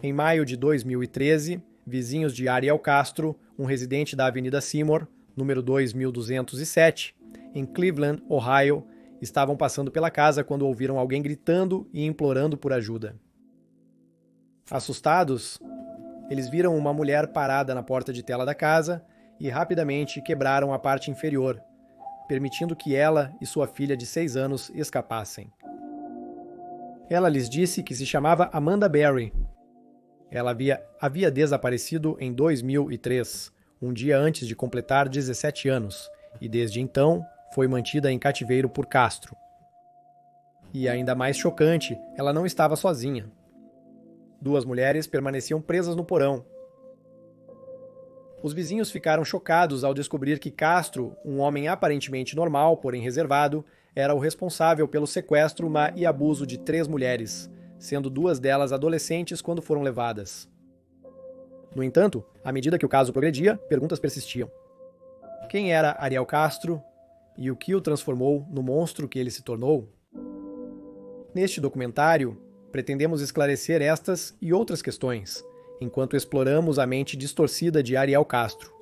Em maio de 2013, vizinhos de Ariel Castro, um residente da Avenida Seymour, número 2207, em Cleveland, Ohio, estavam passando pela casa quando ouviram alguém gritando e implorando por ajuda. Assustados, eles viram uma mulher parada na porta de tela da casa e rapidamente quebraram a parte inferior, permitindo que ela e sua filha de 6 anos escapassem. Ela lhes disse que se chamava Amanda Berry. Ela havia desaparecido em 2003, um dia antes de completar 17 anos, e desde então foi mantida em cativeiro por Castro. E ainda mais chocante, ela não estava sozinha. 2 mulheres permaneciam presas no porão. Os vizinhos ficaram chocados ao descobrir que Castro, um homem aparentemente normal, porém reservado, era o responsável pelo sequestro e abuso de 3 mulheres, sendo 2 delas adolescentes quando foram levadas. No entanto, à medida que o caso progredia, perguntas persistiam. Quem era Ariel Castro e o que o transformou no monstro que ele se tornou? Neste documentário, pretendemos esclarecer estas e outras questões, enquanto exploramos a mente distorcida de Ariel Castro.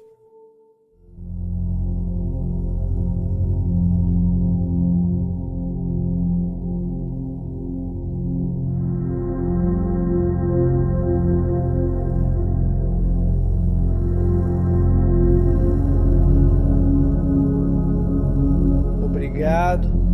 Obrigado.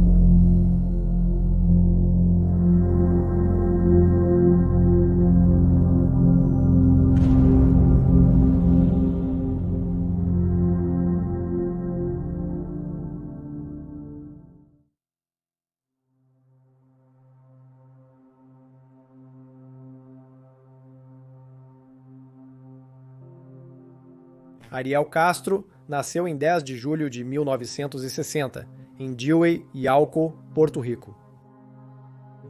Ariel Castro nasceu em 10 de julho de 1960, em Dewey, Yauco, Porto Rico.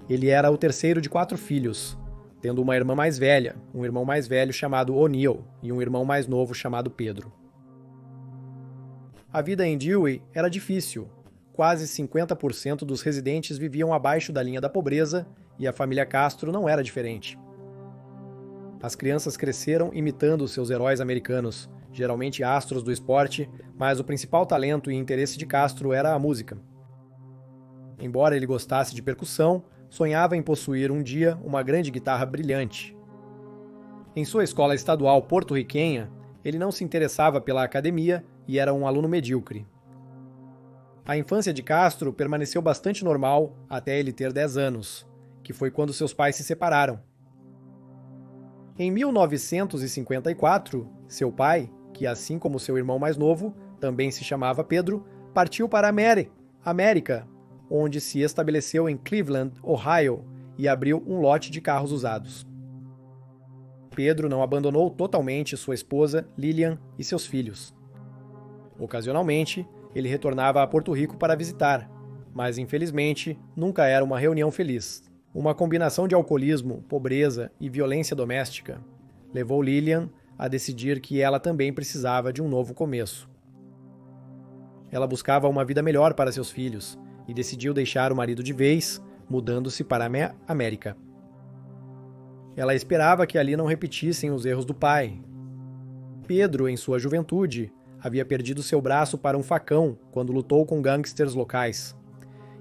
Ele era o terceiro de 4 filhos, tendo uma irmã mais velha, um irmão mais velho chamado O'Neill e um irmão mais novo chamado Pedro. A vida em Dewey era difícil. Quase 50% dos residentes viviam abaixo da linha da pobreza e a família Castro não era diferente. As crianças cresceram imitando seus heróis americanos, geralmente astros do esporte, mas o principal talento e interesse de Castro era a música. Embora ele gostasse de percussão, sonhava em possuir um dia uma grande guitarra brilhante. Em sua escola estadual porto-riquenha, ele não se interessava pela academia e era um aluno medíocre. A infância de Castro permaneceu bastante normal até ele ter 10 anos, que foi quando seus pais se separaram. Em 1954, seu pai, que assim como seu irmão mais novo, também se chamava Pedro, partiu para a América, onde se estabeleceu em Cleveland, Ohio, e abriu um lote de carros usados. Pedro não abandonou totalmente sua esposa, Lillian, e seus filhos. Ocasionalmente, ele retornava a Porto Rico para visitar, mas infelizmente nunca era uma reunião feliz. Uma combinação de alcoolismo, pobreza e violência doméstica levou Lillian a decidir que ela também precisava de um novo começo. Ela buscava uma vida melhor para seus filhos e decidiu deixar o marido de vez, mudando-se para a América. Ela esperava que ali não repetissem os erros do pai. Pedro, em sua juventude, havia perdido seu braço para um facão quando lutou com gangsters locais,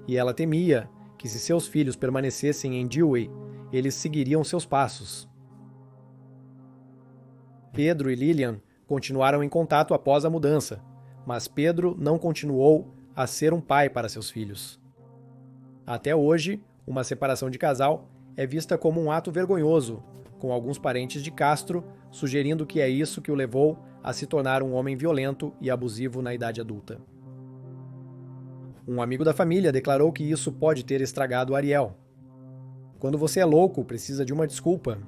e ela temia que se seus filhos permanecessem em Dewey, eles seguiriam seus passos. Pedro e Lillian continuaram em contato após a mudança, mas Pedro não continuou a ser um pai para seus filhos. Até hoje, uma separação de casal é vista como um ato vergonhoso, com alguns parentes de Castro sugerindo que é isso que o levou a se tornar um homem violento e abusivo na idade adulta. Um amigo da família declarou que isso pode ter estragado Ariel. Quando você é louco, precisa de uma desculpa.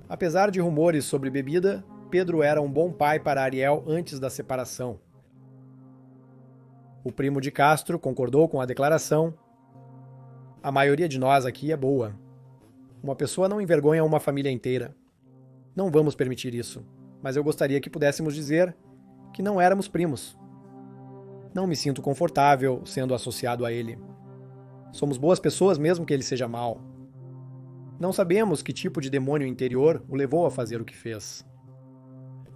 Apesar de rumores sobre bebida, Pedro era um bom pai para Ariel antes da separação. O primo de Castro concordou com a declaração. A maioria de nós aqui é boa. Uma pessoa não envergonha uma família inteira. Não vamos permitir isso, mas eu gostaria que pudéssemos dizer que não éramos primos. Não me sinto confortável sendo associado a ele. Somos boas pessoas mesmo que ele seja mau. Não sabemos que tipo de demônio interior o levou a fazer o que fez.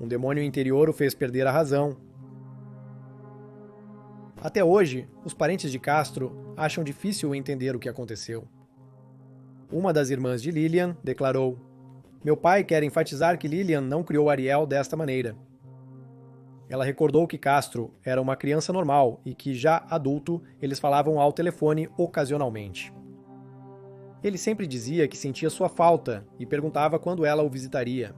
Um demônio interior o fez perder a razão. Até hoje, os parentes de Castro acham difícil entender o que aconteceu. Uma das irmãs de Lillian declarou: "Meu pai quer enfatizar que Lillian não criou Ariel desta maneira." Ela recordou que Castro era uma criança normal e que, já adulto, eles falavam ao telefone ocasionalmente. Ele sempre dizia que sentia sua falta e perguntava quando ela o visitaria.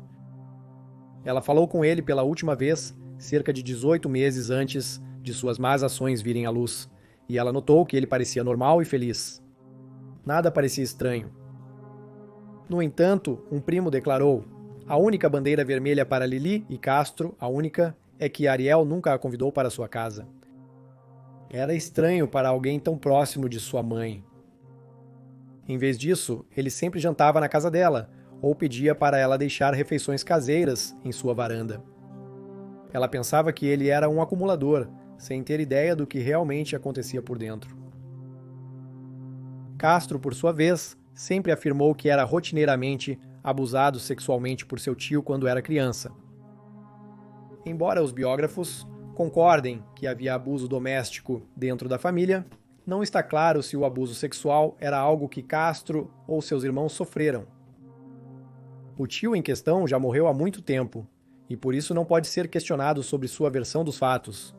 Ela falou com ele pela última vez cerca de 18 meses antes de suas más ações virem à luz, e ela notou que ele parecia normal e feliz. Nada parecia estranho. No entanto, um primo declarou: "A única bandeira vermelha para Lili e Castro, a única, é que Ariel nunca a convidou para sua casa. Era estranho para alguém tão próximo de sua mãe. Em vez disso, ele sempre jantava na casa dela, ou pedia para ela deixar refeições caseiras em sua varanda. Ela pensava que ele era um acumulador, sem ter ideia do que realmente acontecia por dentro." Castro, por sua vez, sempre afirmou que era rotineiramente abusado sexualmente por seu tio quando era criança. Embora os biógrafos concordem que havia abuso doméstico dentro da família, não está claro se o abuso sexual era algo que Castro ou seus irmãos sofreram. O tio em questão já morreu há muito tempo, e por isso não pode ser questionado sobre sua versão dos fatos,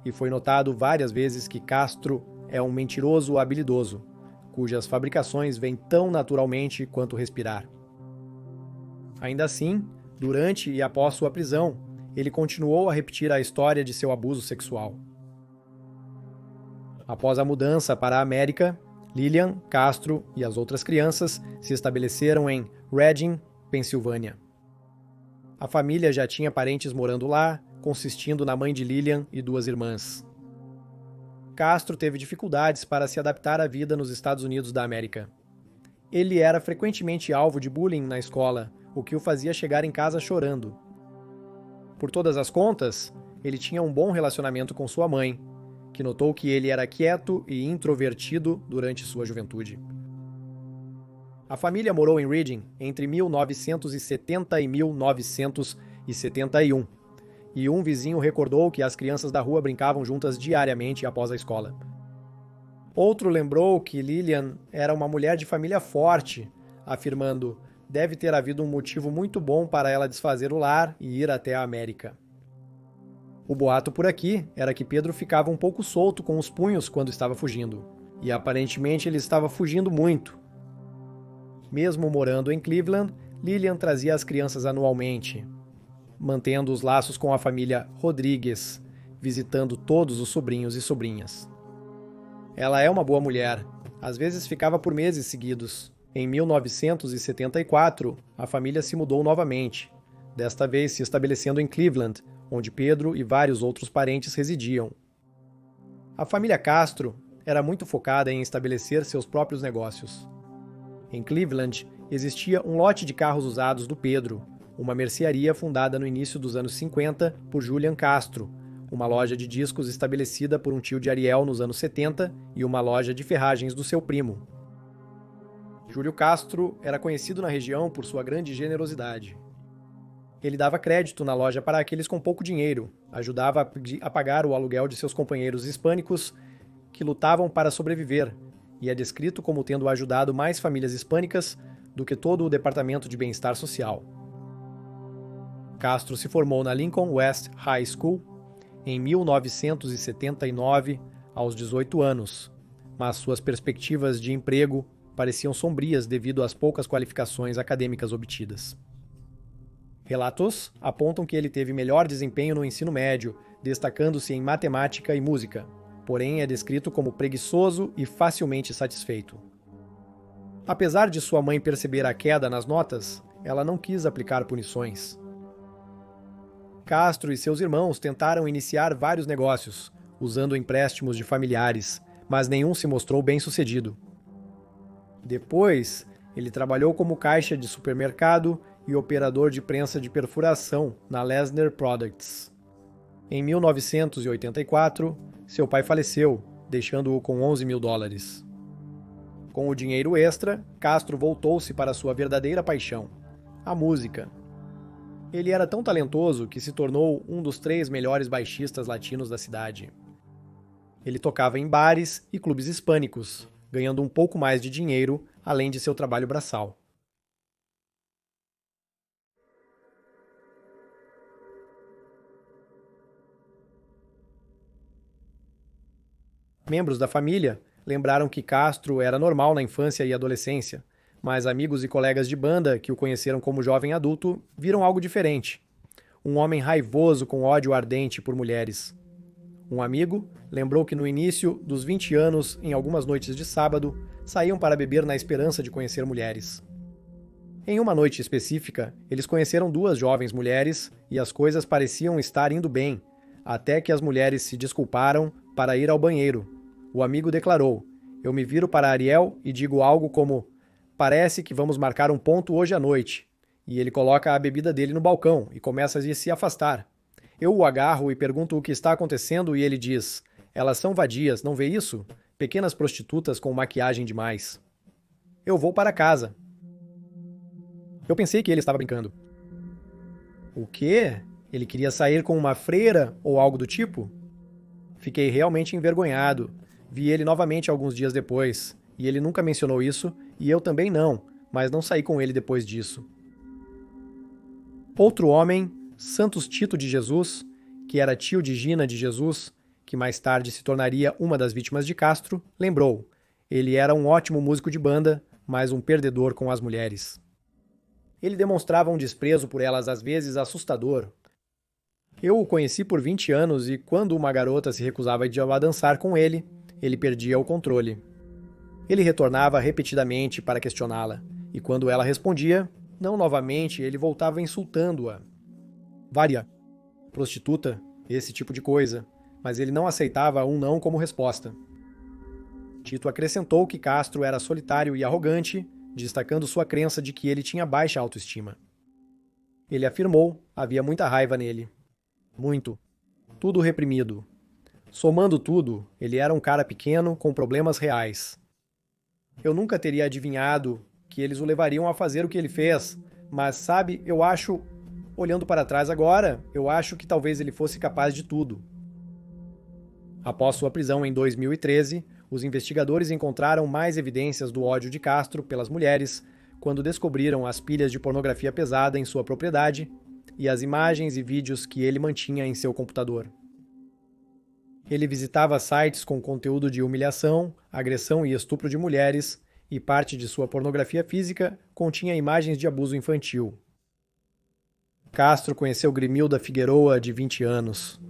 e foi notado várias vezes que Castro é um mentiroso habilidoso, cujas fabricações vêm tão naturalmente quanto respirar. Ainda assim, durante e após sua prisão, ele continuou a repetir a história de seu abuso sexual. Após a mudança para a América, Lillian, Castro e as outras crianças se estabeleceram em Reading, Pensilvânia. A família já tinha parentes morando lá, consistindo na mãe de Lillian e 2 irmãs. Castro teve dificuldades para se adaptar à vida nos Estados Unidos da América. Ele era frequentemente alvo de bullying na escola, o que o fazia chegar em casa chorando. Por todas as contas, ele tinha um bom relacionamento com sua mãe, que notou que ele era quieto e introvertido durante sua juventude. A família morou em Reading entre 1970 e 1971, e um vizinho recordou que as crianças da rua brincavam juntas diariamente após a escola. Outro lembrou que Lillian era uma mulher de família forte, afirmando: "Deve ter havido um motivo muito bom para ela desfazer o lar e ir até a América." O boato por aqui era que Pedro ficava um pouco solto com os punhos quando estava fugindo, e aparentemente ele estava fugindo muito. Mesmo morando em Cleveland, Lillian trazia as crianças anualmente, mantendo os laços com a família Rodrigues, visitando todos os sobrinhos e sobrinhas. Ela é uma boa mulher, às vezes ficava por meses seguidos. Em 1974, a família se mudou novamente, desta vez se estabelecendo em Cleveland, onde Pedro e vários outros parentes residiam. A família Castro era muito focada em estabelecer seus próprios negócios. Em Cleveland, existia um lote de carros usados do Pedro, uma mercearia fundada no início dos anos 50 por Julian Castro, uma loja de discos estabelecida por um tio de Ariel nos anos 70 e uma loja de ferragens do seu primo. Júlio Castro era conhecido na região por sua grande generosidade. Ele dava crédito na loja para aqueles com pouco dinheiro, ajudava a pagar o aluguel de seus companheiros hispânicos que lutavam para sobreviver, e é descrito como tendo ajudado mais famílias hispânicas do que todo o Departamento de Bem-Estar Social. Castro se formou na Lincoln West High School em 1979, aos 18 anos, mas suas perspectivas de emprego pareciam sombrias devido às poucas qualificações acadêmicas obtidas. Relatos apontam que ele teve melhor desempenho no ensino médio, destacando-se em matemática e música, porém é descrito como preguiçoso e facilmente satisfeito. Apesar de sua mãe perceber a queda nas notas, ela não quis aplicar punições. Castro e seus irmãos tentaram iniciar vários negócios, usando empréstimos de familiares, mas nenhum se mostrou bem-sucedido. Depois, ele trabalhou como caixa de supermercado e operador de prensa de perfuração na Lesner Products. Em 1984, seu pai faleceu, deixando-o com $11.000. Com o dinheiro extra, Castro voltou-se para sua verdadeira paixão, a música. Ele era tão talentoso que se tornou um dos 3 melhores baixistas latinos da cidade. Ele tocava em bares e clubes hispânicos, ganhando um pouco mais de dinheiro, além de seu trabalho braçal. Membros da família lembraram que Castro era normal na infância e adolescência, mas amigos e colegas de banda que o conheceram como jovem adulto viram algo diferente. Um homem raivoso com ódio ardente por mulheres. Um amigo lembrou que no início dos 20 anos, em algumas noites de sábado, saíam para beber na esperança de conhecer mulheres. Em uma noite específica, eles conheceram 2 jovens mulheres e as coisas pareciam estar indo bem, até que as mulheres se desculparam para ir ao banheiro. O amigo declarou: "Eu me viro para Ariel e digo algo como: parece que vamos marcar um ponto hoje à noite." E ele coloca a bebida dele no balcão e começa a se afastar. Eu o agarro e pergunto o que está acontecendo e ele diz: "Elas são vadias, não vê isso? Pequenas prostitutas com maquiagem demais." Eu vou para casa. Eu pensei que ele estava brincando. O quê? Ele queria sair com uma freira ou algo do tipo? Fiquei realmente envergonhado. Vi ele novamente alguns dias depois, e ele nunca mencionou isso, e eu também não, mas não saí com ele depois disso. Outro homem, Santos Tito de Jesus, que era tio de Gina de Jesus, que mais tarde se tornaria uma das vítimas de Castro, lembrou: ele era um ótimo músico de banda, mas um perdedor com as mulheres. Ele demonstrava um desprezo por elas às vezes assustador. Eu o conheci por 20 anos e quando uma garota se recusava a dançar com ele, ele perdia o controle. Ele retornava repetidamente para questioná-la, e quando ela respondia, não novamente, ele voltava insultando-a. Vária, prostituta, esse tipo de coisa, mas ele não aceitava um não como resposta. Tito acrescentou que Castro era solitário e arrogante, destacando sua crença de que ele tinha baixa autoestima. Ele afirmou: havia muita raiva nele. Muito. Tudo reprimido. Somando tudo, ele era um cara pequeno com problemas reais. Eu nunca teria adivinhado que eles o levariam a fazer o que ele fez, mas sabe, eu acho, olhando para trás agora, eu acho que talvez ele fosse capaz de tudo. Após sua prisão em 2013, os investigadores encontraram mais evidências do ódio de Castro pelas mulheres quando descobriram as pilhas de pornografia pesada em sua propriedade e as imagens e vídeos que ele mantinha em seu computador. Ele visitava sites com conteúdo de humilhação, agressão e estupro de mulheres, e parte de sua pornografia física continha imagens de abuso infantil. Castro conheceu Grimilda Figueroa, de 20 anos.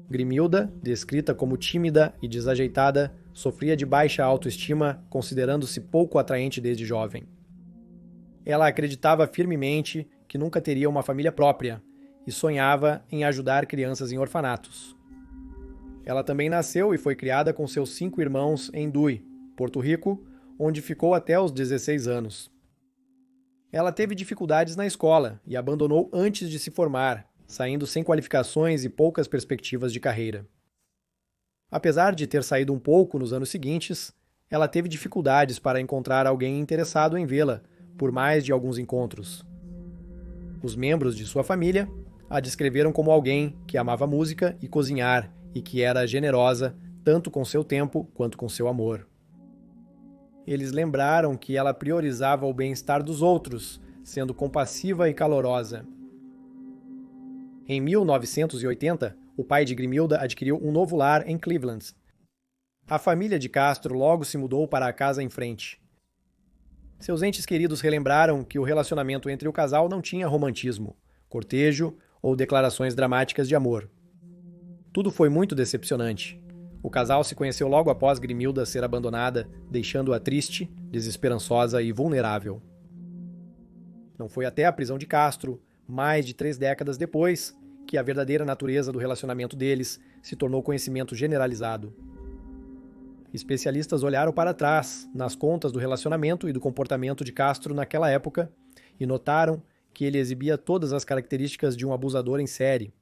Grimilda, descrita como tímida e desajeitada, sofria de baixa autoestima, considerando-se pouco atraente desde jovem. Ela acreditava firmemente que nunca teria uma família própria e sonhava em ajudar crianças em orfanatos. Ela também nasceu e foi criada com seus 5 irmãos em Dui, Porto Rico, onde ficou até os 16 anos. Ela teve dificuldades na escola e abandonou antes de se formar, saindo sem qualificações e poucas perspectivas de carreira. Apesar de ter saído um pouco nos anos seguintes, ela teve dificuldades para encontrar alguém interessado em vê-la, por mais de alguns encontros. Os membros de sua família a descreveram como alguém que amava música e cozinhar e que era generosa tanto com seu tempo quanto com seu amor. Eles lembraram que ela priorizava o bem-estar dos outros, sendo compassiva e calorosa. Em 1980, o pai de Grimilda adquiriu um novo lar em Cleveland. A família de Castro logo se mudou para a casa em frente. Seus entes queridos relembraram que o relacionamento entre o casal não tinha romantismo, cortejo ou declarações dramáticas de amor. Tudo foi muito decepcionante. O casal se conheceu logo após Grimilda ser abandonada, deixando-a triste, desesperançosa e vulnerável. Não foi até a prisão de Castro, mais de 3 décadas depois, que a verdadeira natureza do relacionamento deles se tornou conhecimento generalizado. Especialistas olharam para trás, nas contas do relacionamento e do comportamento de Castro naquela época, e notaram que ele exibia todas as características de um abusador em série.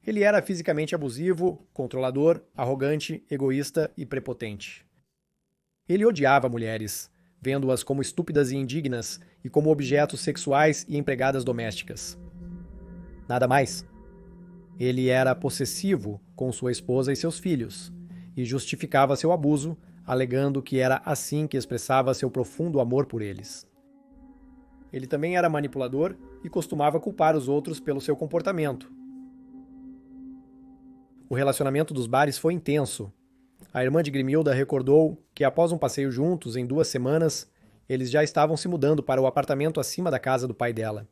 Ele era fisicamente abusivo, controlador, arrogante, egoísta e prepotente. Ele odiava mulheres, vendo-as como estúpidas e indignas e como objetos sexuais e empregadas domésticas. Nada mais. Ele era possessivo com sua esposa e seus filhos, e justificava seu abuso, alegando que era assim que expressava seu profundo amor por eles. Ele também era manipulador e costumava culpar os outros pelo seu comportamento. O relacionamento dos bares foi intenso. A irmã de Grimilda recordou que após um passeio juntos em 2 semanas, eles já estavam se mudando para o apartamento acima da casa do pai dela.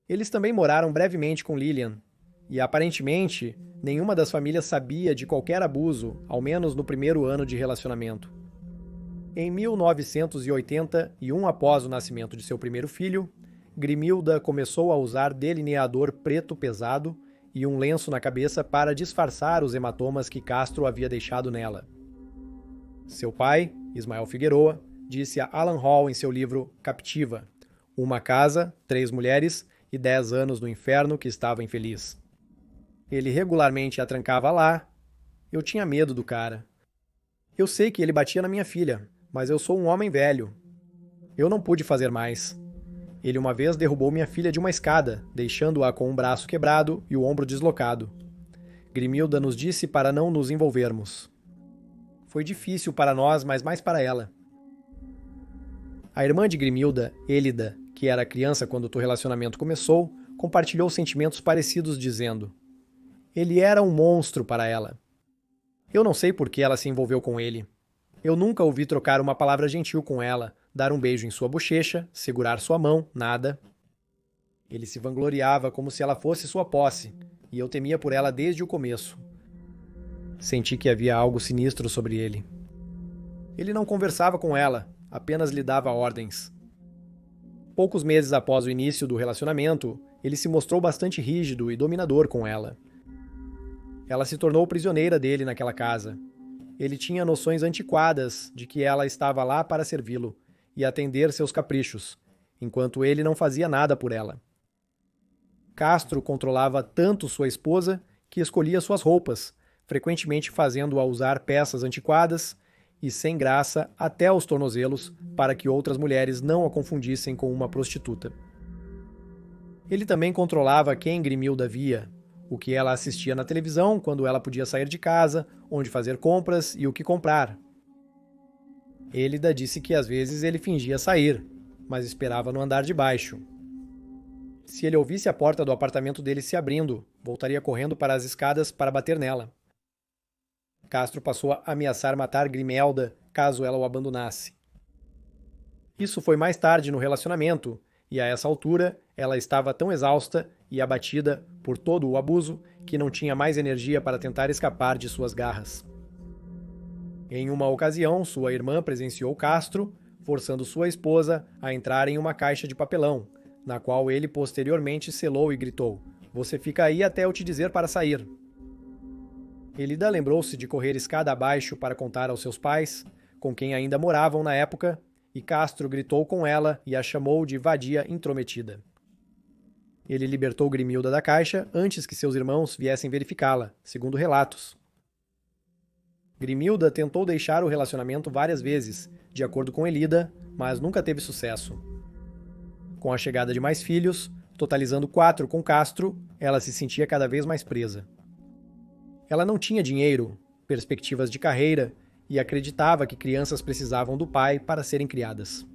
Eles também moraram brevemente com Lillian, e aparentemente nenhuma das famílias sabia de qualquer abuso, ao menos no primeiro ano de relacionamento. Em 1981, após o nascimento de seu primeiro filho, Grimilda começou a usar delineador preto pesado e um lenço na cabeça para disfarçar os hematomas que Castro havia deixado nela. Seu pai, Ismael Figueroa, disse a Alan Hall em seu livro Captiva: uma casa, 3 mulheres e 10 anos no inferno que estava infeliz. Ele regularmente a trancava lá. Eu tinha medo do cara. Eu sei que ele batia na minha filha, mas eu sou um homem velho. Eu não pude fazer mais. Ele uma vez derrubou minha filha de uma escada, deixando-a com um braço quebrado e o ombro deslocado. Grimilda nos disse para não nos envolvermos. Foi difícil para nós, mas mais para ela. A irmã de Grimilda, Elida, que era criança quando o relacionamento começou, compartilhou sentimentos parecidos, dizendo: ele era um monstro para ela. Eu não sei por que ela se envolveu com ele. Eu nunca ouvi trocar uma palavra gentil com ela, dar um beijo em sua bochecha, segurar sua mão, nada. Ele se vangloriava como se ela fosse sua posse, e eu temia por ela desde o começo. Senti que havia algo sinistro sobre ele. Ele não conversava com ela, apenas lhe dava ordens. Poucos meses após o início do relacionamento, ele se mostrou bastante rígido e dominador com ela. Ela se tornou prisioneira dele naquela casa. Ele tinha noções antiquadas de que ela estava lá para servi-lo e atender seus caprichos, enquanto ele não fazia nada por ela. Castro controlava tanto sua esposa que escolhia suas roupas, frequentemente fazendo-a usar peças antiquadas e sem graça até os tornozelos para que outras mulheres não a confundissem com uma prostituta. Ele também controlava quem Grimilda via, o que ela assistia na televisão, quando ela podia sair de casa, onde fazer compras e o que comprar. Elida disse que às vezes ele fingia sair, mas esperava no andar de baixo. Se ele ouvisse a porta do apartamento dele se abrindo, voltaria correndo para as escadas para bater nela. Castro passou a ameaçar matar Grimelda caso ela o abandonasse. Isso foi mais tarde no relacionamento, e a essa altura ela estava tão exausta e abatida por todo o abuso que não tinha mais energia para tentar escapar de suas garras. Em uma ocasião, sua irmã presenciou Castro forçando sua esposa a entrar em uma caixa de papelão, na qual ele posteriormente selou e gritou: "Você fica aí até eu te dizer para sair." Elida lembrou-se de correr escada abaixo para contar aos seus pais, com quem ainda moravam na época, e Castro gritou com ela e a chamou de vadia intrometida. Ele libertou Grimilda da caixa antes que seus irmãos viessem verificá-la, segundo relatos. Grimilda tentou deixar o relacionamento várias vezes, de acordo com Elida, mas nunca teve sucesso. Com a chegada de mais filhos, totalizando 4 com Castro, ela se sentia cada vez mais presa. Ela não tinha dinheiro, perspectivas de carreira e acreditava que crianças precisavam do pai para serem criadas.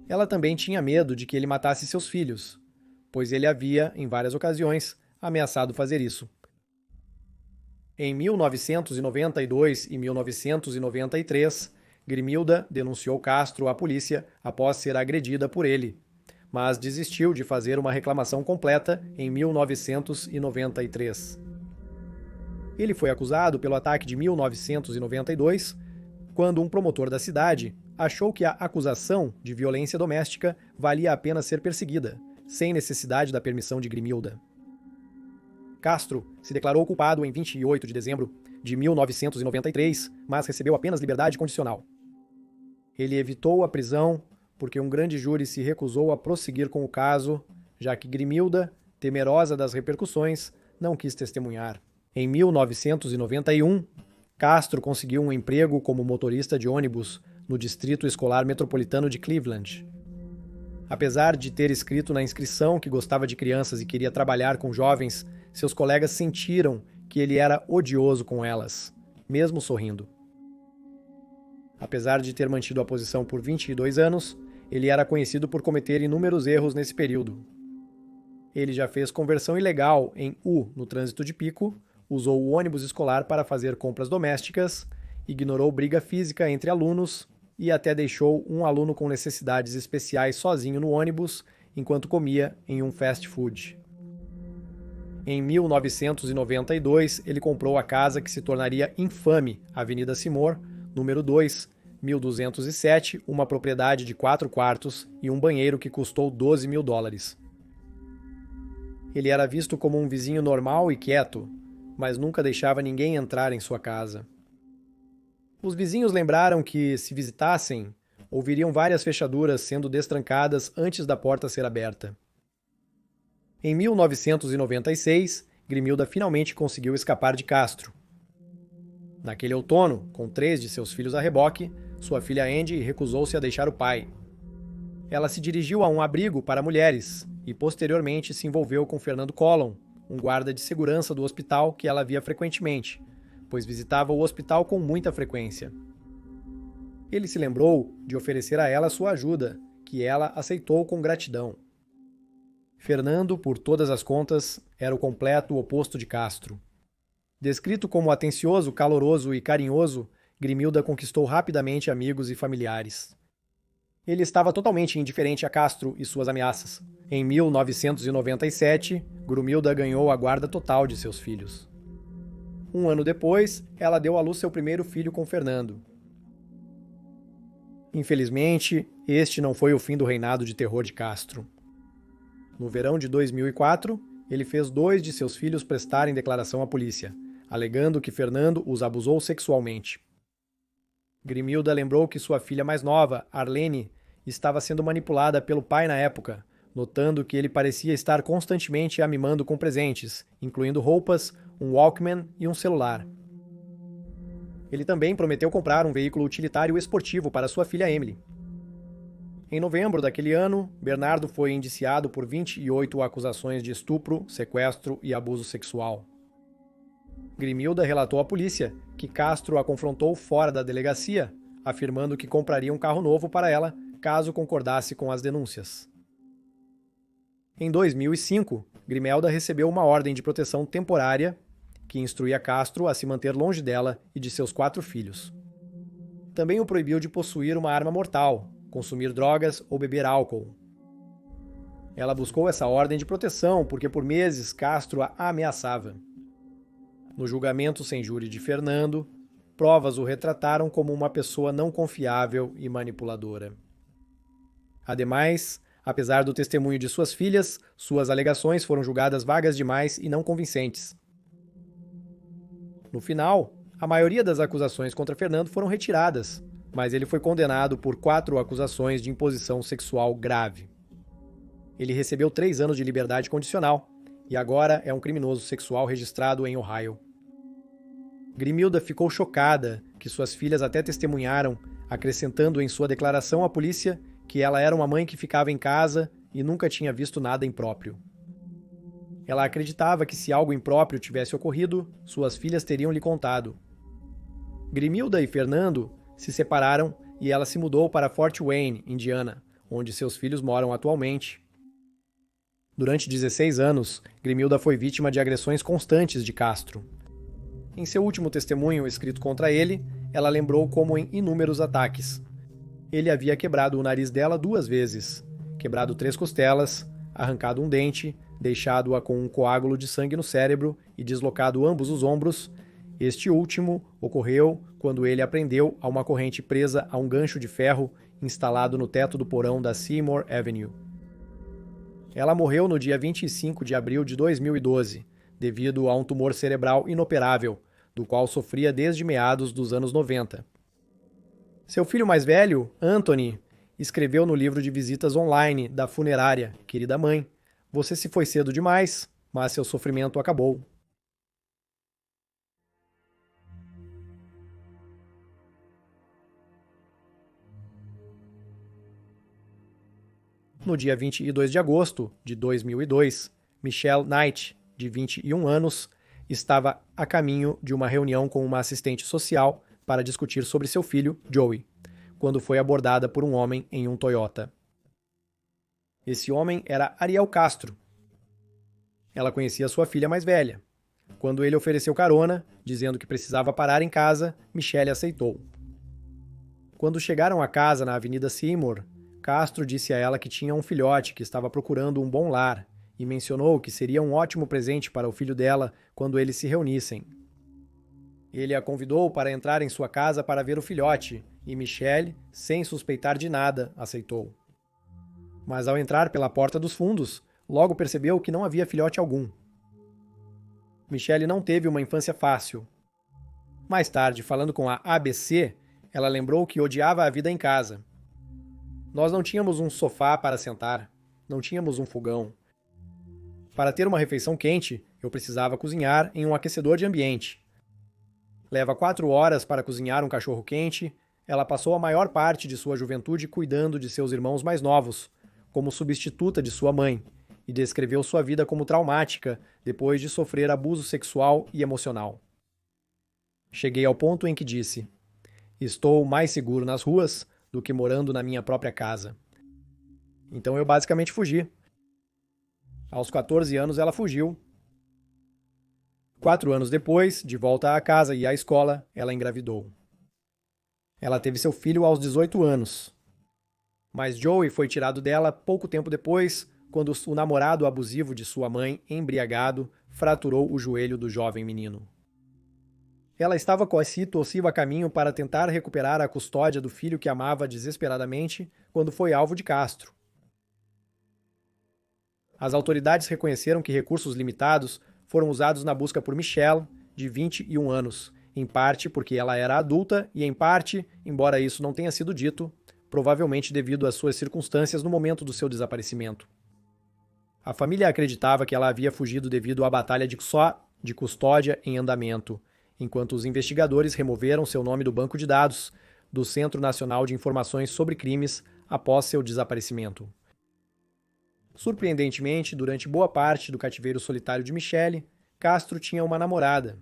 Ela também tinha medo de que ele matasse seus filhos, pois ele havia, em várias ocasiões, ameaçado fazer isso. Em 1992 e 1993, Grimilda denunciou Castro à polícia após ser agredida por ele, mas desistiu de fazer uma reclamação completa em 1993. Ele foi acusado pelo ataque de 1992, quando um promotor da cidade achou que a acusação de violência doméstica valia a pena ser perseguida, sem necessidade da permissão de Grimilda. Castro se declarou culpado em 28 de dezembro de 1993, mas recebeu apenas liberdade condicional. Ele evitou a prisão porque um grande júri se recusou a prosseguir com o caso, já que Grimilda, temerosa das repercussões, não quis testemunhar. Em 1991, Castro conseguiu um emprego como motorista de ônibus no Distrito Escolar Metropolitano de Cleveland. Apesar de ter escrito na inscrição que gostava de crianças e queria trabalhar com jovens, seus colegas sentiram que ele era odioso com elas, mesmo sorrindo. Apesar de ter mantido a posição por 22 anos, ele era conhecido por cometer inúmeros erros nesse período. Ele já fez conversão ilegal em U no trânsito de pico, usou o ônibus escolar para fazer compras domésticas, ignorou briga física entre alunos e até deixou um aluno com necessidades especiais sozinho no ônibus enquanto comia em um fast food. Em 1992, ele comprou a casa que se tornaria infame, Avenida Seymour, número 2, 1207, uma propriedade de 4 quartos e um banheiro que custou $12 mil. Ele era visto como um vizinho normal e quieto, mas nunca deixava ninguém entrar em sua casa. Os vizinhos lembraram que, se visitassem, ouviriam várias fechaduras sendo destrancadas antes da porta ser aberta. Em 1996, Grimilda finalmente conseguiu escapar de Castro. Naquele outono, com 3 de seus filhos a reboque, sua filha Andy recusou-se a deixar o pai. Ela se dirigiu a um abrigo para mulheres e posteriormente se envolveu com Fernando Collon, um guarda de segurança do hospital que ela via frequentemente, pois visitava o hospital com muita frequência. Ele se lembrou de oferecer a ela sua ajuda, que ela aceitou com gratidão. Fernando, por todas as contas, era o completo oposto de Castro. Descrito como atencioso, caloroso e carinhoso, Grimilda conquistou rapidamente amigos e familiares. Ele estava totalmente indiferente a Castro e suas ameaças. Em 1997, Grimilda ganhou a guarda total de seus filhos. Um ano depois, ela deu à luz seu primeiro filho com Fernando. Infelizmente, este não foi o fim do reinado de terror de Castro. No verão de 2004, ele fez 2 de seus filhos prestarem declaração à polícia, alegando que Fernando os abusou sexualmente. Grimilda lembrou que sua filha mais nova, Arlene, estava sendo manipulada pelo pai na época, notando que ele parecia estar constantemente a mimando com presentes, incluindo roupas, um Walkman e um celular. Ele também prometeu comprar um veículo utilitário esportivo para sua filha Emily. Em novembro daquele ano, Bernardo foi indiciado por 28 acusações de estupro, sequestro e abuso sexual. Grimilda relatou à polícia que Castro a confrontou fora da delegacia, afirmando que compraria um carro novo para ela caso concordasse com as denúncias. Em 2005, Grimelda recebeu uma ordem de proteção temporária que instruía Castro a se manter longe dela e de seus 4 filhos. Também o proibiu de possuir uma arma mortal, consumir drogas ou beber álcool. Ela buscou essa ordem de proteção porque por meses Castro a ameaçava. No julgamento sem júri de Fernando, provas o retrataram como uma pessoa não confiável e manipuladora. Ademais, apesar do testemunho de suas filhas, suas alegações foram julgadas vagas demais e não convincentes. No final, a maioria das acusações contra Fernando foram retiradas, mas ele foi condenado por 4 acusações de imposição sexual grave. Ele recebeu 3 anos de liberdade condicional e agora é um criminoso sexual registrado em Ohio. Grimilda ficou chocada que suas filhas até testemunharam, acrescentando em sua declaração à polícia que ela era uma mãe que ficava em casa e nunca tinha visto nada impróprio. Ela acreditava que se algo impróprio tivesse ocorrido, suas filhas teriam lhe contado. Grimilda e Fernando se separaram e ela se mudou para Fort Wayne, Indiana, onde seus filhos moram atualmente. Durante 16 anos, Grimilda foi vítima de agressões constantes de Castro. Em seu último testemunho escrito contra ele, ela lembrou como em inúmeros ataques. Ele havia quebrado o nariz dela 2 vezes, quebrado 3 costelas, arrancado um dente, deixado-a com um coágulo de sangue no cérebro e deslocado ambos os ombros. Este último ocorreu quando ele a prendeu a uma corrente presa a um gancho de ferro instalado no teto do porão da Seymour Avenue. Ela morreu no dia 25 de abril de 2012, devido a um tumor cerebral inoperável, do qual sofria desde meados dos anos 90. Seu filho mais velho, Anthony, escreveu no livro de visitas online da funerária, querida mãe, você se foi cedo demais, mas seu sofrimento acabou. No dia 22 de agosto de 2002, Michelle Knight, de 21 anos, estava a caminho de uma reunião com uma assistente social para discutir sobre seu filho, Joey, quando foi abordada por um homem em um Toyota. Esse homem era Ariel Castro. Ela conhecia sua filha mais velha. Quando ele ofereceu carona, dizendo que precisava parar em casa, Michelle aceitou. Quando chegaram à casa na Avenida Seymour, Castro disse a ela que tinha um filhote que estava procurando um bom lar e mencionou que seria um ótimo presente para o filho dela quando eles se reunissem. Ele a convidou para entrar em sua casa para ver o filhote e Michelle, sem suspeitar de nada, aceitou. Mas ao entrar pela porta dos fundos, logo percebeu que não havia filhote algum. Michelle não teve uma infância fácil. Mais tarde, falando com a ABC, ela lembrou que odiava a vida em casa. Nós não tínhamos um sofá para sentar, não tínhamos um fogão. Para ter uma refeição quente, eu precisava cozinhar em um aquecedor de ambiente. Leva 4 horas para cozinhar um cachorro quente. Ela passou a maior parte de sua juventude cuidando de seus irmãos mais novos, como substituta de sua mãe, e descreveu sua vida como traumática depois de sofrer abuso sexual e emocional. Cheguei ao ponto em que disse: estou mais seguro nas ruas do que morando na minha própria casa. Então eu basicamente fugi. Aos 14 anos ela fugiu. 4 anos depois, de volta à casa e à escola, ela engravidou. Ela teve seu filho aos 18 anos. Mas Joey foi tirado dela pouco tempo depois, quando o namorado abusivo de sua mãe, embriagado, fraturou o joelho do jovem menino. Ela estava quase torcida a caminho para tentar recuperar a custódia do filho que amava desesperadamente quando foi alvo de Castro. As autoridades reconheceram que recursos limitados foram usados na busca por Michelle, de 21 anos, em parte porque ela era adulta e em parte, embora isso não tenha sido dito, provavelmente devido às suas circunstâncias no momento do seu desaparecimento. A família acreditava que ela havia fugido devido à batalha de custódia em andamento, enquanto os investigadores removeram seu nome do banco de dados do Centro Nacional de Informações sobre Crimes após seu desaparecimento. Surpreendentemente, durante boa parte do cativeiro solitário de Michelle, Castro tinha uma namorada.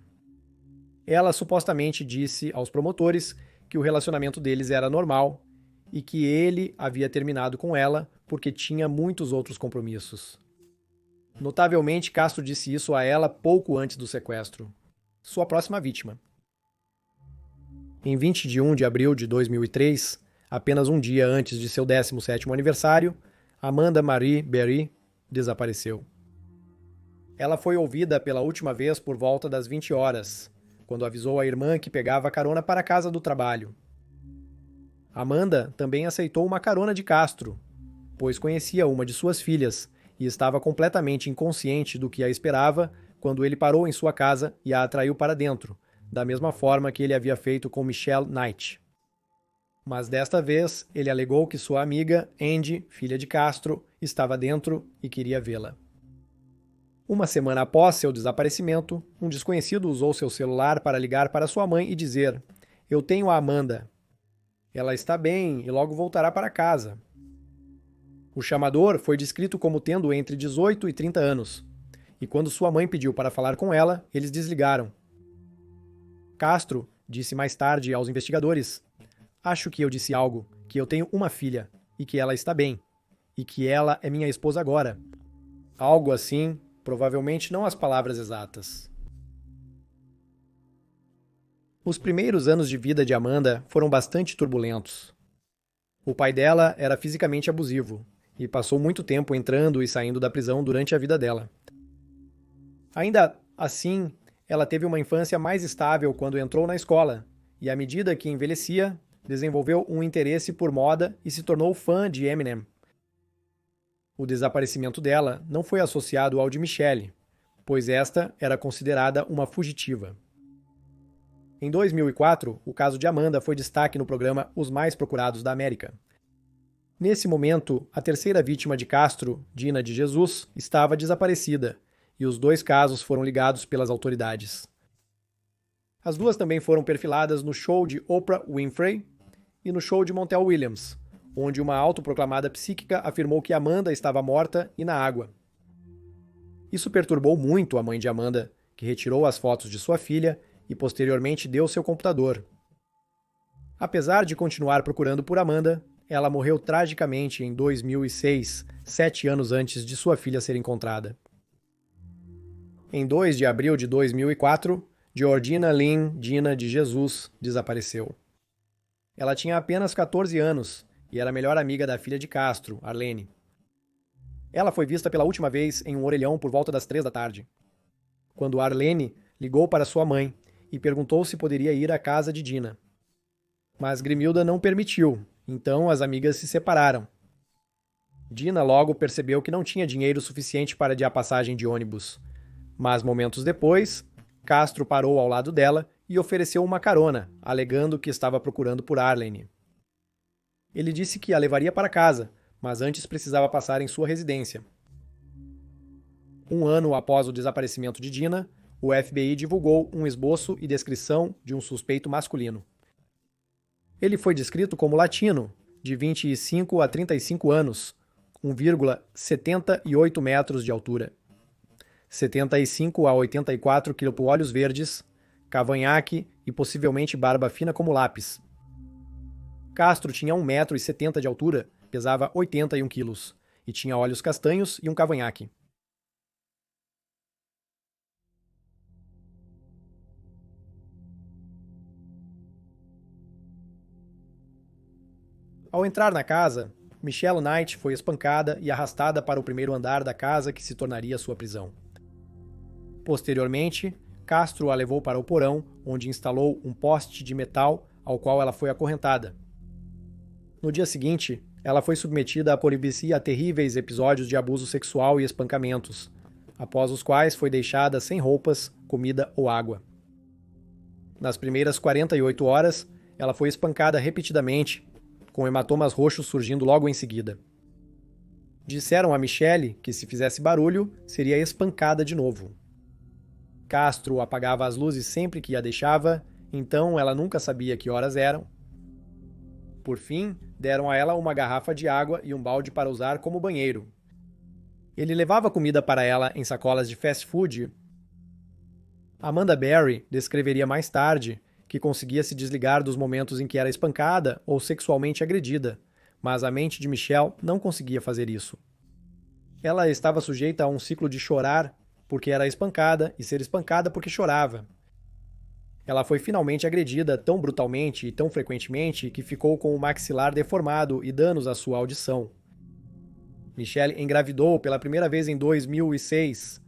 Ela supostamente disse aos promotores que o relacionamento deles era normal e que ele havia terminado com ela porque tinha muitos outros compromissos. Notavelmente, Castro disse isso a ela pouco antes do sequestro. Sua próxima vítima. Em 21 de abril de 2003, apenas um dia antes de seu 17º aniversário, Amanda Marie Berry desapareceu. Ela foi ouvida pela última vez por volta das 20 horas, quando avisou a irmã que pegava carona para a casa do trabalho. Amanda também aceitou uma carona de Castro, pois conhecia uma de suas filhas e estava completamente inconsciente do que a esperava quando ele parou em sua casa e a atraiu para dentro, da mesma forma que ele havia feito com Michelle Knight. Mas desta vez, ele alegou que sua amiga, Andy, filha de Castro, estava dentro e queria vê-la. Uma semana após seu desaparecimento, um desconhecido usou seu celular para ligar para sua mãe e dizer: "Eu tenho a Amanda. Ela está bem e logo voltará para casa." O chamador foi descrito como tendo entre 18 e 30 anos, e quando sua mãe pediu para falar com ela, eles desligaram. Castro disse mais tarde aos investigadores: "Acho que eu disse algo, que eu tenho uma filha, e que ela está bem, e que ela é minha esposa agora." Algo assim, provavelmente não as palavras exatas. Os primeiros anos de vida de Amanda foram bastante turbulentos. O pai dela era fisicamente abusivo, e passou muito tempo entrando e saindo da prisão durante a vida dela. Ainda assim, ela teve uma infância mais estável quando entrou na escola, e à medida que envelhecia, desenvolveu um interesse por moda e se tornou fã de Eminem. O desaparecimento dela não foi associado ao de Michelle, pois esta era considerada uma fugitiva. Em 2004, o caso de Amanda foi destaque no programa Os Mais Procurados da América. Nesse momento, a terceira vítima de Castro, Dina de Jesus, estava desaparecida, e os 2 casos foram ligados pelas autoridades. As duas também foram perfiladas no show de Oprah Winfrey e no show de Montel Williams, onde uma autoproclamada psíquica afirmou que Amanda estava morta e na água. Isso perturbou muito a mãe de Amanda, que retirou as fotos de sua filha e posteriormente deu seu computador. Apesar de continuar procurando por Amanda, ela morreu tragicamente em 2006, 7 anos antes de sua filha ser encontrada. Em 2 de abril de 2004, Georgina Lynn Dina de Jesus desapareceu. Ela tinha apenas 14 anos e era a melhor amiga da filha de Castro, Arlene. Ela foi vista pela última vez em um orelhão por volta das 3 da tarde, quando Arlene ligou para sua mãe e perguntou se poderia ir à casa de Dina. Mas Grimilda não permitiu, então as amigas se separaram. Dina logo percebeu que não tinha dinheiro suficiente para a passagem de ônibus, mas momentos depois, Castro parou ao lado dela e ofereceu uma carona, alegando que estava procurando por Arlene. Ele disse que a levaria para casa, mas antes precisava passar em sua residência. Um ano após o desaparecimento de Dina, o FBI divulgou um esboço e descrição de um suspeito masculino. Ele foi descrito como latino, de 25 a 35 anos, 1,78 metros de altura, 75 a 84 kg olhos verdes, cavanhaque e possivelmente barba fina como lápis. Castro tinha 1,70 m de altura, pesava 81 quilos e tinha olhos castanhos e um cavanhaque. Ao entrar na casa, Michelle Knight foi espancada e arrastada para o primeiro andar da casa que se tornaria sua prisão. Posteriormente, Castro a levou para o porão, onde instalou um poste de metal ao qual ela foi acorrentada. No dia seguinte, ela foi submetida por IBC a terríveis episódios de abuso sexual e espancamentos, após os quais foi deixada sem roupas, comida ou água. Nas primeiras 48 horas, ela foi espancada repetidamente, com hematomas roxos surgindo logo em seguida. Disseram a Michelle que, se fizesse barulho, seria espancada de novo. Castro apagava as luzes sempre que a deixava, então ela nunca sabia que horas eram. Por fim, deram a ela uma garrafa de água e um balde para usar como banheiro. Ele levava comida para ela em sacolas de fast food. Amanda Berry descreveria mais tarde que conseguia se desligar dos momentos em que era espancada ou sexualmente agredida, mas a mente de Michelle não conseguia fazer isso. Ela estava sujeita a um ciclo de chorar porque era espancada e ser espancada porque chorava. Ela foi finalmente agredida tão brutalmente e tão frequentemente que ficou com o maxilar deformado e danos à sua audição. Michelle engravidou pela primeira vez em 2006.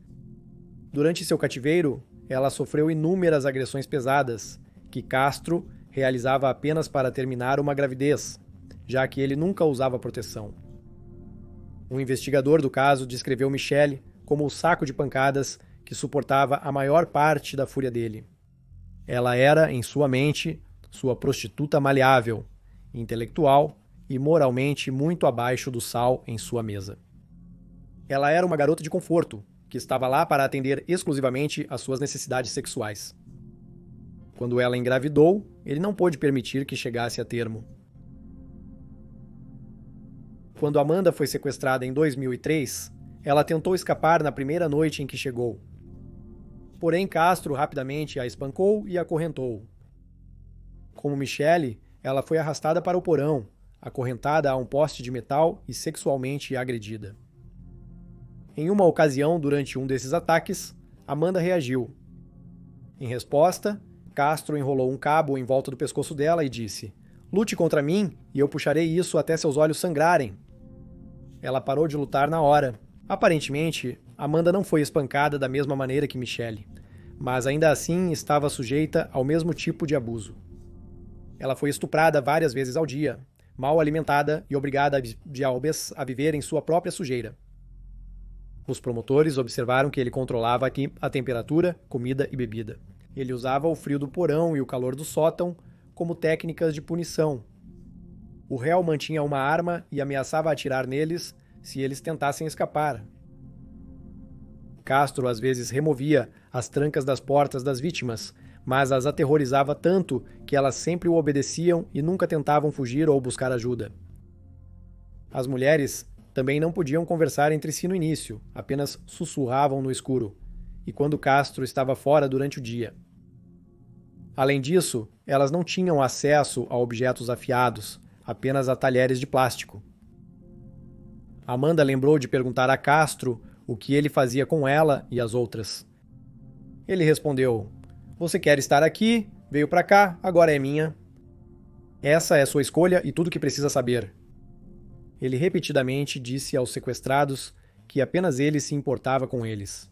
Durante seu cativeiro, ela sofreu inúmeras agressões pesadas, que Castro realizava apenas para terminar uma gravidez, já que ele nunca usava proteção. Um investigador do caso descreveu Michelle como o saco de pancadas que suportava a maior parte da fúria dele. Ela era, em sua mente, sua prostituta maleável, intelectual e moralmente muito abaixo do sal em sua mesa. Ela era uma garota de conforto, que estava lá para atender exclusivamente às suas necessidades sexuais. Quando ela engravidou, ele não pôde permitir que chegasse a termo. Quando Amanda foi sequestrada em 2003, ela tentou escapar na primeira noite em que chegou. Porém, Castro rapidamente a espancou e a acorrentou. Como Michelle, ela foi arrastada para o porão, acorrentada a um poste de metal e sexualmente agredida. Em uma ocasião, durante um desses ataques, Amanda reagiu. Em resposta, Castro enrolou um cabo em volta do pescoço dela e disse: "Lute contra mim e eu puxarei isso até seus olhos sangrarem." Ela parou de lutar na hora. Aparentemente, Amanda não foi espancada da mesma maneira que Michelle, mas ainda assim estava sujeita ao mesmo tipo de abuso. Ela foi estuprada várias vezes ao dia, mal alimentada e obrigada a viver em sua própria sujeira. Os promotores observaram que ele controlava a temperatura, comida e bebida. Ele usava o frio do porão e o calor do sótão como técnicas de punição. O réu mantinha uma arma e ameaçava atirar neles se eles tentassem escapar. Castro às vezes removia as trancas das portas das vítimas, mas as aterrorizava tanto que elas sempre o obedeciam e nunca tentavam fugir ou buscar ajuda. As mulheres também não podiam conversar entre si no início, apenas sussurravam no escuro, e quando Castro estava fora durante o dia. Além disso, elas não tinham acesso a objetos afiados, apenas a talheres de plástico. Amanda lembrou de perguntar a Castro o que ele fazia com ela e as outras. Ele respondeu: "Você quer estar aqui? Veio pra cá, agora é minha. Essa é sua escolha e tudo o que precisa saber." Ele repetidamente disse aos sequestrados que apenas ele se importava com eles.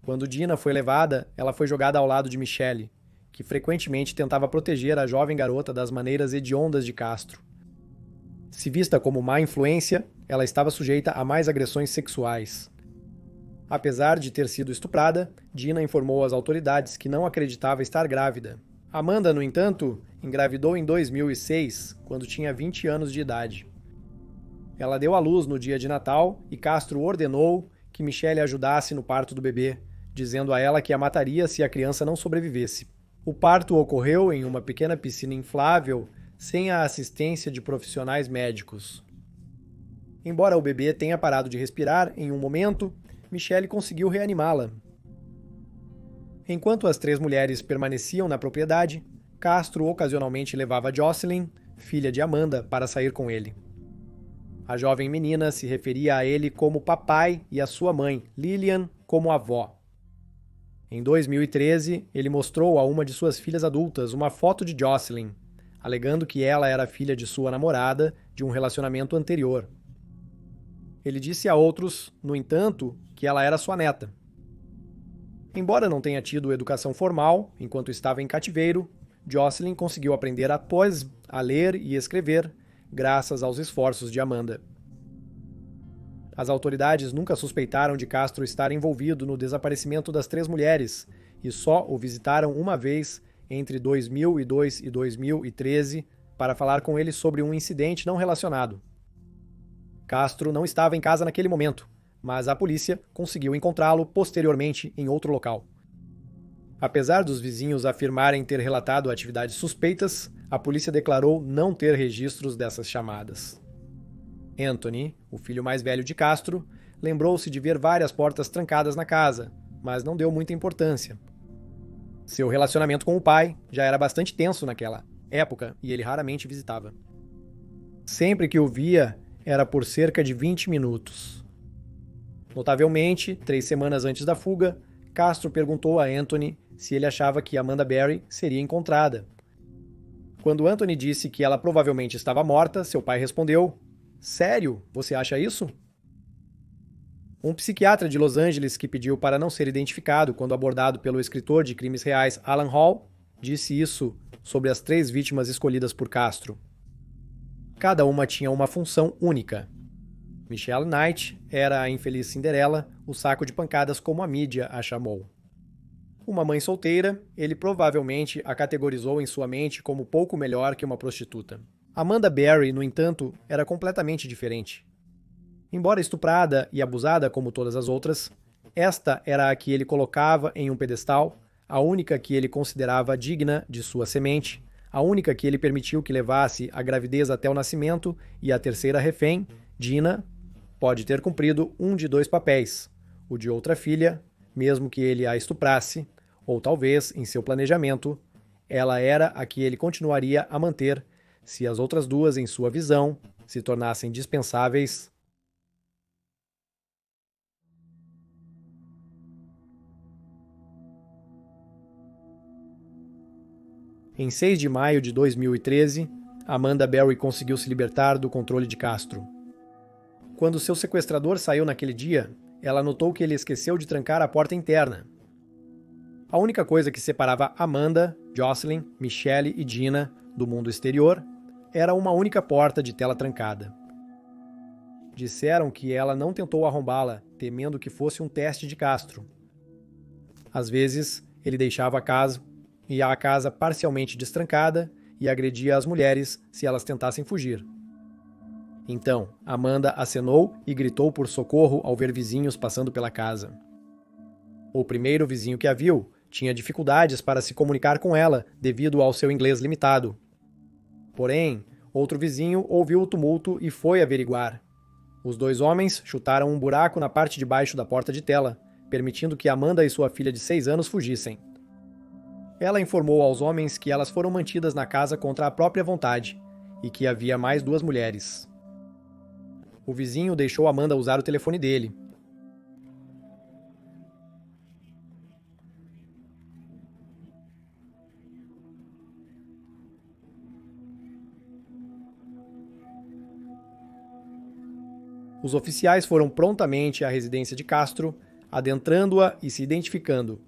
Quando Dina foi levada, ela foi jogada ao lado de Michelle, que frequentemente tentava proteger a jovem garota das maneiras hediondas de Castro. Se vista como má influência, ela estava sujeita a mais agressões sexuais. Apesar de ter sido estuprada, Dina informou às autoridades que não acreditava estar grávida. Amanda, no entanto, engravidou em 2006, quando tinha 20 anos de idade. Ela deu à luz no dia de Natal e Castro ordenou que Michelle ajudasse no parto do bebê, dizendo a ela que a mataria se a criança não sobrevivesse. O parto ocorreu em uma pequena piscina inflável, sem a assistência de profissionais médicos. Embora o bebê tenha parado de respirar em um momento, Michelle conseguiu reanimá-la. Enquanto as 3 mulheres permaneciam na propriedade, Castro ocasionalmente levava Jocelyn, filha de Amanda, para sair com ele. A jovem menina se referia a ele como papai e a sua mãe, Lillian, como avó. Em 2013, ele mostrou a uma de suas filhas adultas uma foto de Jocelyn, alegando que ela era filha de sua namorada de um relacionamento anterior. Ele disse a outros, no entanto, que ela era sua neta. Embora não tenha tido educação formal enquanto estava em cativeiro, Jocelyn conseguiu aprender após a ler e escrever, graças aos esforços de Amanda. As autoridades nunca suspeitaram de Castro estar envolvido no desaparecimento das 3 mulheres e só o visitaram uma vez entre 2002 e 2013 para falar com ele sobre um incidente não relacionado. Castro não estava em casa naquele momento, mas a polícia conseguiu encontrá-lo posteriormente em outro local. Apesar dos vizinhos afirmarem ter relatado atividades suspeitas, a polícia declarou não ter registros dessas chamadas. Anthony, o filho mais velho de Castro, lembrou-se de ver várias portas trancadas na casa, mas não deu muita importância. Seu relacionamento com o pai já era bastante tenso naquela época e ele raramente visitava. Sempre que o via, era por cerca de 20 minutos. Notavelmente, 3 semanas antes da fuga, Castro perguntou a Anthony se ele achava que Amanda Berry seria encontrada. Quando Anthony disse que ela provavelmente estava morta, seu pai respondeu: "Sério? Você acha isso?" Um psiquiatra de Los Angeles que pediu para não ser identificado quando abordado pelo escritor de crimes reais Alan Hall disse isso sobre as 3 vítimas escolhidas por Castro. Cada uma tinha uma função única. Michelle Knight era a infeliz Cinderela, o saco de pancadas como a mídia a chamou. Uma mãe solteira, ele provavelmente a categorizou em sua mente como pouco melhor que uma prostituta. Amanda Berry, no entanto, era completamente diferente. Embora estuprada e abusada como todas as outras, esta era a que ele colocava em um pedestal, a única que ele considerava digna de sua semente, a única que ele permitiu que levasse a gravidez até o nascimento e a terceira refém, Dina, pode ter cumprido um de 2 papéis, o de outra filha, mesmo que ele a estuprasse, ou talvez, em seu planejamento, ela era a que ele continuaria a manter se as outras 2, em sua visão, se tornassem dispensáveis. Em 6 de maio de 2013, Amanda Berry conseguiu se libertar do controle de Castro. Quando seu sequestrador saiu naquele dia, ela notou que ele esqueceu de trancar a porta interna. A única coisa que separava Amanda, Jocelyn, Michelle e Dina do mundo exterior era uma única porta de tela trancada. Disseram que ela não tentou arrombá-la, temendo que fosse um teste de Castro. Às vezes, ele deixava a casa parcialmente destrancada e agredia as mulheres se elas tentassem fugir. Então, Amanda acenou e gritou por socorro ao ver vizinhos passando pela casa. O primeiro vizinho que a viu tinha dificuldades para se comunicar com ela devido ao seu inglês limitado. Porém, Outro vizinho ouviu o tumulto e foi averiguar. Os dois homens chutaram um buraco na parte de baixo da porta de tela, permitindo que Amanda e sua filha de 6 anos fugissem. Ela informou aos homens que elas foram mantidas na casa contra a própria vontade e que havia mais 2 mulheres. O vizinho deixou Amanda usar o telefone dele. Os oficiais foram prontamente à residência de Castro, adentrando-a e se identificando.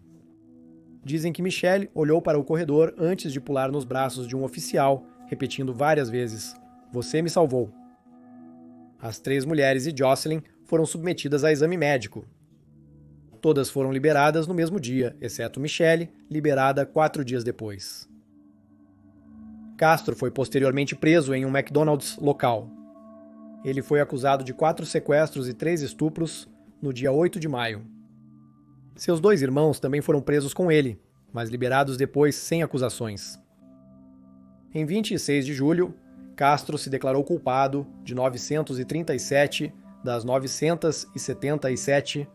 Dizem que Michelle olhou para o corredor antes de pular nos braços de um oficial, repetindo várias vezes: "Você me salvou." As 3 mulheres e Jocelyn foram submetidas a exame médico. Todas foram liberadas no mesmo dia, exceto Michelle, liberada 4 dias depois. Castro foi posteriormente preso em um McDonald's local. Ele foi acusado de 4 sequestros e 3 estupros no dia 8 de maio. Seus 2 irmãos também foram presos com ele, mas liberados depois sem acusações. Em 26 de julho, Castro se declarou culpado de 937 das 977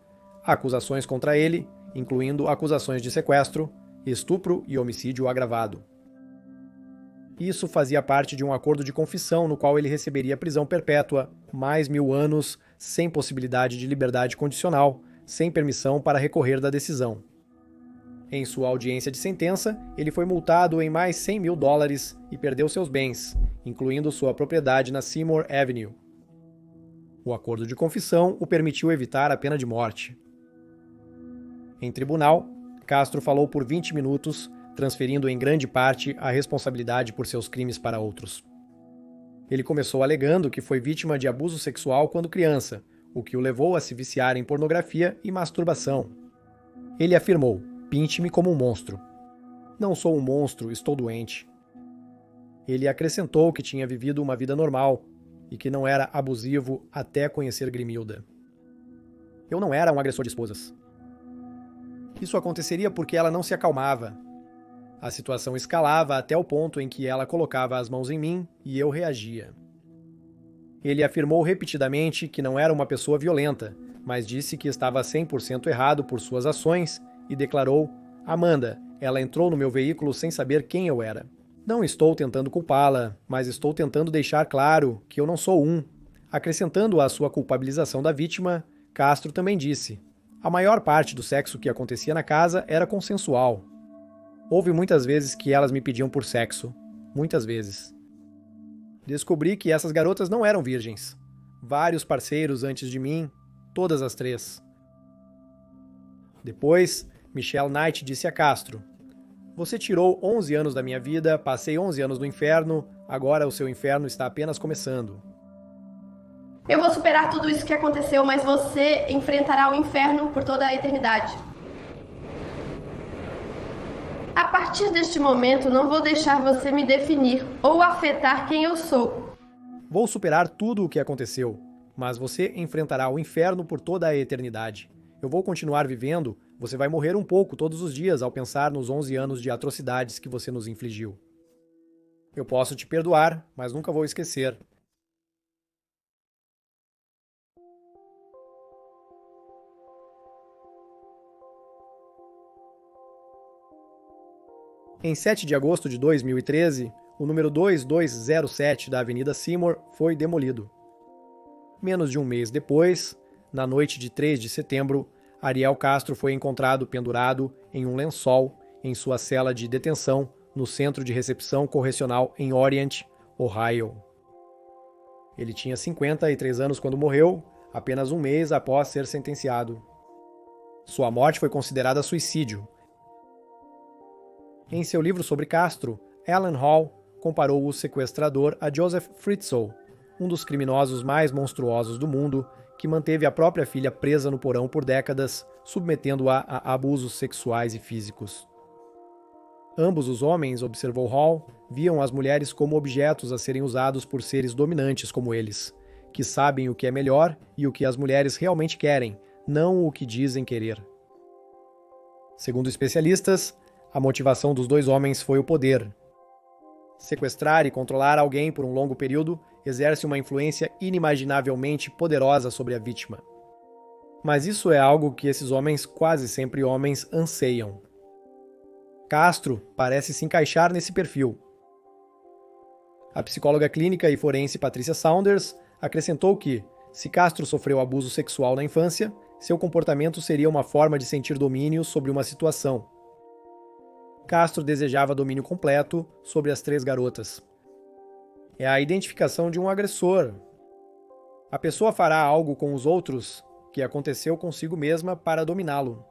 acusações contra ele, incluindo acusações de sequestro, estupro e homicídio agravado. Isso fazia parte de um acordo de confissão no qual ele receberia prisão perpétua, mais 1000 anos, sem possibilidade de liberdade condicional, sem permissão para recorrer da decisão. Em sua audiência de sentença, ele foi multado em mais $100 mil e perdeu seus bens, incluindo sua propriedade na Seymour Avenue. O acordo de confissão o permitiu evitar a pena de morte. Em tribunal, Castro falou por 20 minutos, transferindo em grande parte a responsabilidade por seus crimes para outros. Ele começou alegando que foi vítima de abuso sexual quando criança, o que o levou a se viciar em pornografia e masturbação. Ele afirmou: "Pinte-me como um monstro." "Não sou um monstro, estou doente." Ele acrescentou que tinha vivido uma vida normal e que não era abusivo até conhecer Grimilda. "Eu não era um agressor de esposas. Isso aconteceria porque ela não se acalmava. A situação escalava até o ponto em que ela colocava as mãos em mim e eu reagia." Ele afirmou repetidamente que não era uma pessoa violenta, mas disse que estava 100% errado por suas ações e declarou: "Amanda, ela entrou no meu veículo sem saber quem eu era. Não estou tentando culpá-la, mas estou tentando deixar claro que eu não sou um." Acrescentando à sua culpabilização da vítima, Castro também disse: "A maior parte do sexo que acontecia na casa era consensual. Houve muitas vezes que elas me pediam por sexo. Muitas vezes. Descobri que essas garotas não eram virgens. Vários parceiros antes de mim, todas as 3. Depois, Michelle Knight disse a Castro: "Você tirou 11 anos da minha vida, passei 11 anos no inferno, agora o seu inferno está apenas começando." Eu vou superar tudo isso que aconteceu, mas você enfrentará o inferno por toda a eternidade. A partir deste momento, não vou deixar você me definir ou afetar quem eu sou. "Vou superar tudo o que aconteceu, mas você enfrentará o inferno por toda a eternidade. Eu vou continuar vivendo, você vai morrer um pouco todos os dias ao pensar nos 11 anos de atrocidades que você nos infligiu. Eu posso te perdoar, mas nunca vou esquecer." Em 7 de agosto de 2013, o número 2207 da Avenida Seymour foi demolido. Menos de um mês depois, na noite de 3 de setembro, Ariel Castro foi encontrado pendurado em um lençol em sua cela de detenção no Centro de Recepção Correcional em Orient, Ohio. Ele tinha 53 anos quando morreu, apenas um mês após ser sentenciado. Sua morte foi considerada suicídio. Em seu livro sobre Castro, Alan Hall comparou o sequestrador a Joseph Fritzl, um dos criminosos mais monstruosos do mundo, que manteve a própria filha presa no porão por décadas, submetendo-a a abusos sexuais e físicos. Ambos os homens, observou Hall, viam as mulheres como objetos a serem usados por seres dominantes como eles, que sabem o que é melhor e o que as mulheres realmente querem, não o que dizem querer. Segundo especialistas, a motivação dos 2 homens foi o poder. Sequestrar e controlar alguém por um longo período exerce uma influência inimaginavelmente poderosa sobre a vítima. Mas isso é algo que esses homens, quase sempre homens, anseiam. Castro parece se encaixar nesse perfil. A psicóloga clínica e forense Patricia Saunders acrescentou que, se Castro sofreu abuso sexual na infância, seu comportamento seria uma forma de sentir domínio sobre uma situação. Castro desejava domínio completo sobre as 3 garotas. É a identificação de um agressor. A pessoa fará algo com os outros que aconteceu consigo mesma para dominá-lo.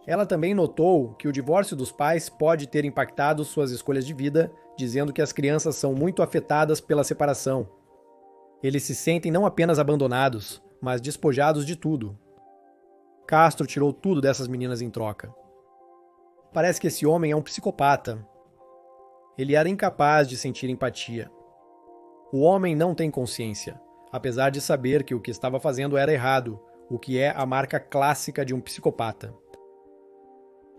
Ela também notou que o divórcio dos pais pode ter impactado suas escolhas de vida, dizendo que as crianças são muito afetadas pela separação. Eles se sentem não apenas abandonados, mas despojados de tudo. Castro tirou tudo dessas meninas em troca. Parece que esse homem é um psicopata. Ele era incapaz de sentir empatia. O homem não tem consciência, apesar de saber que o que estava fazendo era errado, o que é a marca clássica de um psicopata.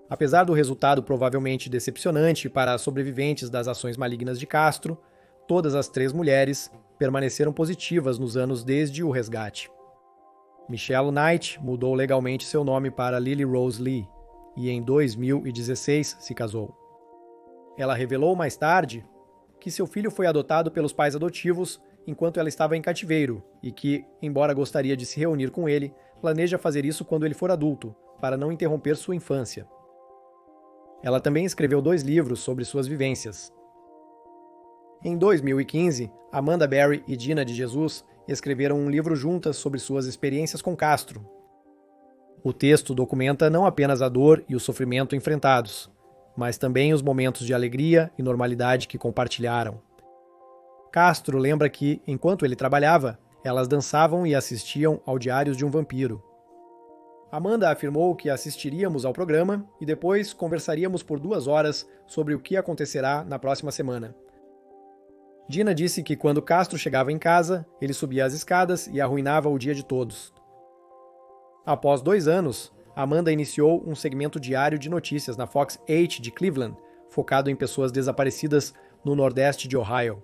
Apesar do resultado provavelmente decepcionante para as sobreviventes das ações malignas de Castro, todas as 3 mulheres permaneceram positivas nos anos desde o resgate. Michelle Knight mudou legalmente seu nome para Lily Rose Lee e em 2016 se casou. Ela revelou mais tarde que seu filho foi adotado pelos pais adotivos enquanto ela estava em cativeiro e que, embora gostaria de se reunir com ele, planeja fazer isso quando ele for adulto, para não interromper sua infância. Ela também escreveu 2 livros sobre suas vivências. Em 2015, Amanda Berry e Dina de Jesus escreveram um livro juntas sobre suas experiências com Castro. O texto documenta não apenas a dor e o sofrimento enfrentados, mas também os momentos de alegria e normalidade que compartilharam. Castro lembra que, enquanto ele trabalhava, elas dançavam e assistiam ao Diários de um Vampiro. Amanda afirmou que assistiríamos ao programa e depois conversaríamos por 2 horas sobre o que acontecerá na próxima semana. Dina disse que quando Castro chegava em casa, ele subia as escadas e arruinava o dia de todos. Após 2 anos, Amanda iniciou um segmento diário de notícias na Fox 8 de Cleveland, focado em pessoas desaparecidas no nordeste de Ohio.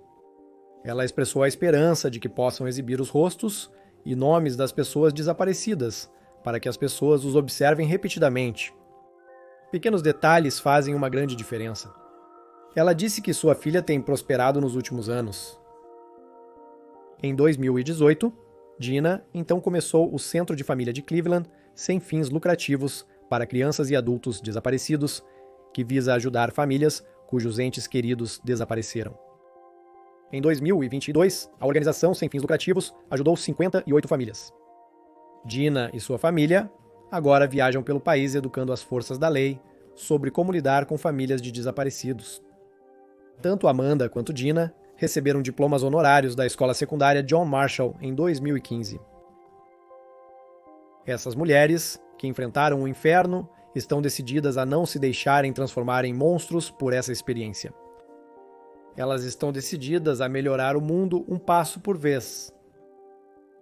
Ela expressou a esperança de que possam exibir os rostos e nomes das pessoas desaparecidas, para que as pessoas os observem repetidamente. Pequenos detalhes fazem uma grande diferença. Ela disse que sua filha tem prosperado nos últimos anos. Em 2018, Dina então começou o Centro de Família de Cleveland, sem fins lucrativos, para crianças e adultos desaparecidos, que visa ajudar famílias cujos entes queridos desapareceram. Em 2022, a organização sem fins lucrativos ajudou 58 famílias. Dina e sua família agora viajam pelo país educando as forças da lei sobre como lidar com famílias de desaparecidos. Tanto Amanda quanto Dina receberam diplomas honorários da escola secundária John Marshall em 2015. Essas mulheres, que enfrentaram o inferno, estão decididas a não se deixarem transformar em monstros por essa experiência. Elas estão decididas a melhorar o mundo um passo por vez.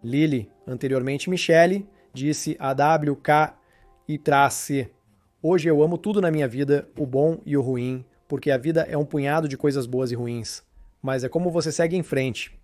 Lily, anteriormente Michelle, disse a WK-C: "Hoje eu amo tudo na minha vida, o bom e o ruim, porque a vida é um punhado de coisas boas e ruins. Mas é como você segue em frente.